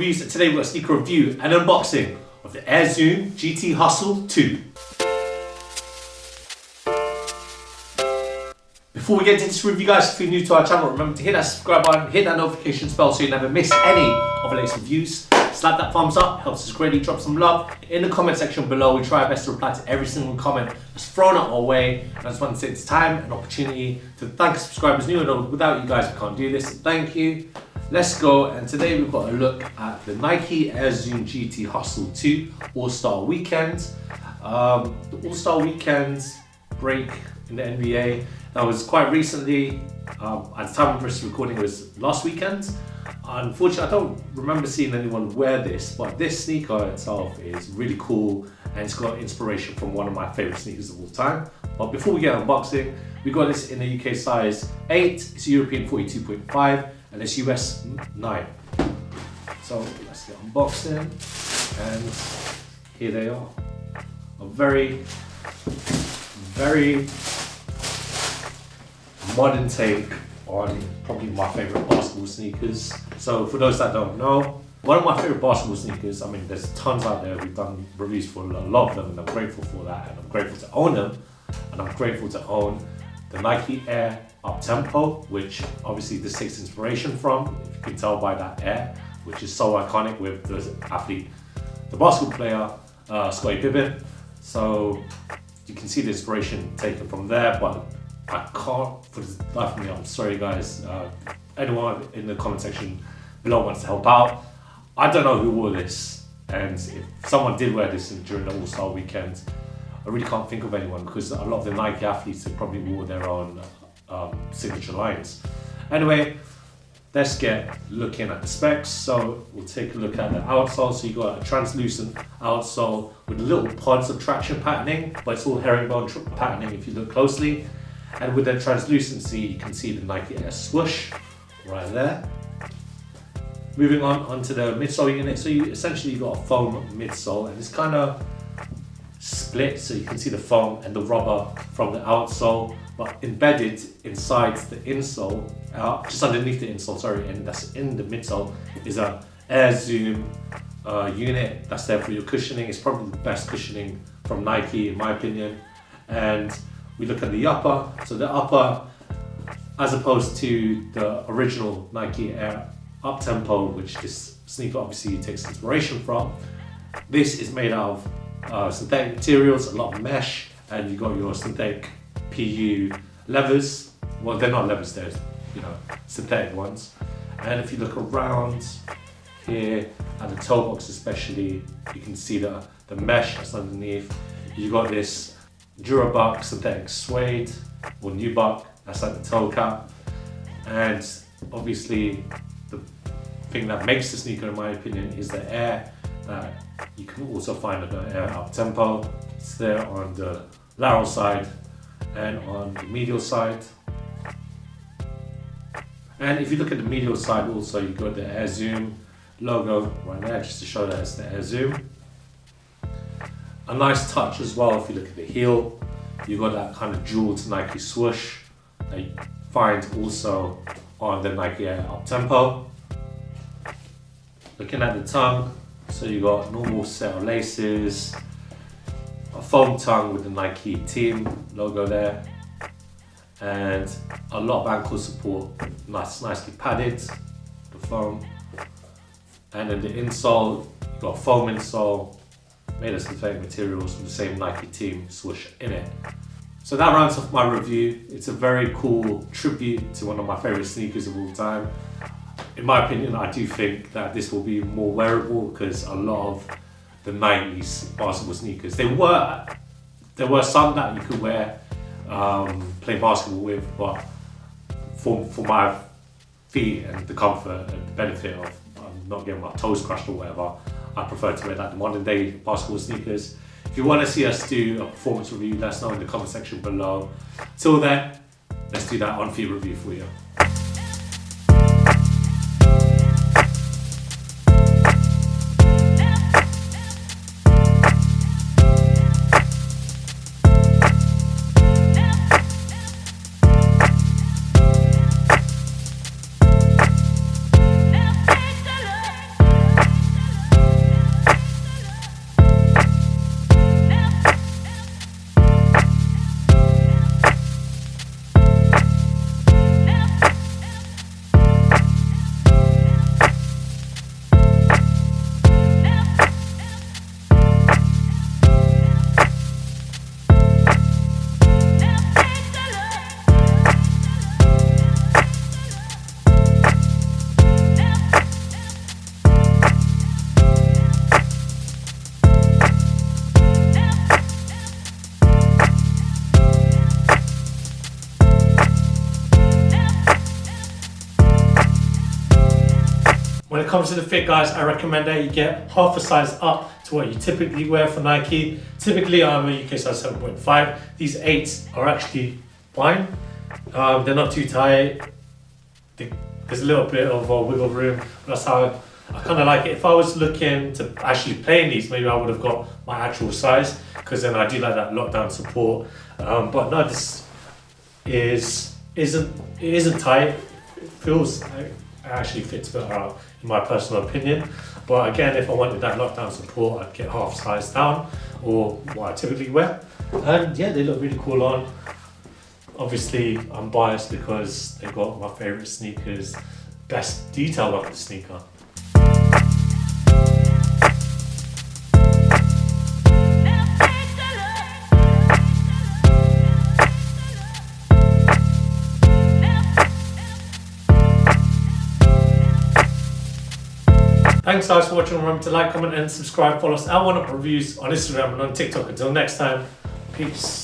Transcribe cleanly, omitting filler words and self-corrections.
Oneupreviewz, and today we've got a sneaker review and unboxing of the Air Zoom GT Hustle 2. Before we get into this review, guys, if you're new to our channel, remember to hit that subscribe button, hit that notification bell so you never miss any of the latest reviews. Slap that thumbs up, helps us greatly. Drop some love in the comment section below. We try our best to reply to every single comment that's thrown our way. And I just want to take this time and opportunity to thank subscribers new and old. Without you guys, we can't do this. So thank you. Let's go. And today we've got a look at the Nike Air Zoom GT Hustle 2 All-Star Weekend. The All-Star Weekend break in the NBA. That was quite recently. At the time of this recording, it was last weekend. Unfortunately, I don't remember seeing anyone wear this, but this sneaker itself is really cool and it's got inspiration from one of my favorite sneakers of all time. But before we get unboxing, we got this in the UK size 8, it's European 42.5, and it's US 9. So let's get unboxing, and here they are. A very modern take on probably my favorite basketball sneakers. So for those that don't know, one of my favorite basketball sneakers, I mean there's tons out there, we've done reviews for a lot of them and I'm grateful for that, and I'm grateful to own them, and I'm grateful to own the Nike Air Uptempo, which obviously this takes inspiration from, if you can tell by that Air, which is so iconic with the athlete, the basketball player, Scottie Pippen. So you can see the inspiration taken from there, but I can't, for the life of me, I'm sorry guys, anyone in the comment section below wants to help out. I don't know who wore this, and if someone did wear this during the All-Star Weekend, I really can't think of anyone, because a lot of the Nike athletes have probably wore their own signature lines. Anyway, let's get looking at the specs. So we'll take a look at the outsole. So you got a translucent outsole with little pods of traction patterning, but it's all herringbone patterning if you look closely. And with the translucency, you can see the Nike Air swoosh right there. Moving on onto the midsole unit. So you essentially got a foam midsole, and it's kind of split, so you can see the foam and the rubber from the outsole, but embedded inside the insole, just underneath the insole, sorry, and that's in the midsole, is a Air Zoom unit that's there for your cushioning. It's probably the best cushioning from Nike in my opinion. And we look at the upper. So the upper, as opposed to the original Nike Air Uptempo, which this sneaker obviously takes inspiration from, this is made out of synthetic materials, a lot of mesh, and you got your synthetic PU levers. Well, they're not levers, they're synthetic ones. And if you look around here at the toe box especially, you can see the mesh that's underneath. You got this Durabuck synthetic suede or nubuck, that's like the toe cap. And obviously the thing that makes the sneaker in my opinion is the Air that you can also find at the Air Uptempo. It's there on the lateral side and on the medial side. And if you look at the medial side also, you got the Air Zoom logo right there, just to show that it's the Air Zoom. A nice touch as well, if you look at the heel, you got that kind of jeweled Nike swoosh that you find also on the Nike Air Uptempo. Looking at the tongue, so you got a normal set of laces, a foam tongue with the Nike team logo there, and a lot of ankle support, nicely padded, the foam. And then the insole, you got a foam insole, made of synthetic materials with the same Nike team swoosh in it. So that rounds off my review. It's a very cool tribute to one of my favorite sneakers of all time. In my opinion, I do think that this will be more wearable, because a lot of the 90s basketball sneakers, there were some that you could wear, play basketball with, but for my feet and the comfort and the benefit of not getting my toes crushed or whatever, I prefer to wear like the modern day basketball sneakers. If you want to see us do a performance review, let us know in the comment section below. Till then, let's do that on-feet review for you. comes to the fit, guys, I recommend that you get half a size up to what you typically wear for Nike. Typically, I'm a UK size 7.5. These 8s are actually fine. They're not too tight. There's a little bit of wiggle room. That's how I kind of like it. If I was looking to actually play in these, maybe I would have got my actual size, because then I do like that lockdown support. But no, this isn't tight. It feels, it actually fits better out in my personal opinion. But again, if I wanted that lockdown support, I'd get half size down, or what I typically wear. And yeah, they look really cool on. Obviously, I'm biased because they've got my favourite sneakers, best detail of the sneaker. Thanks guys for watching. Remember to like, comment and subscribe. Follow us at Oneupreviewz on Instagram and on TikTok. Until next time, peace.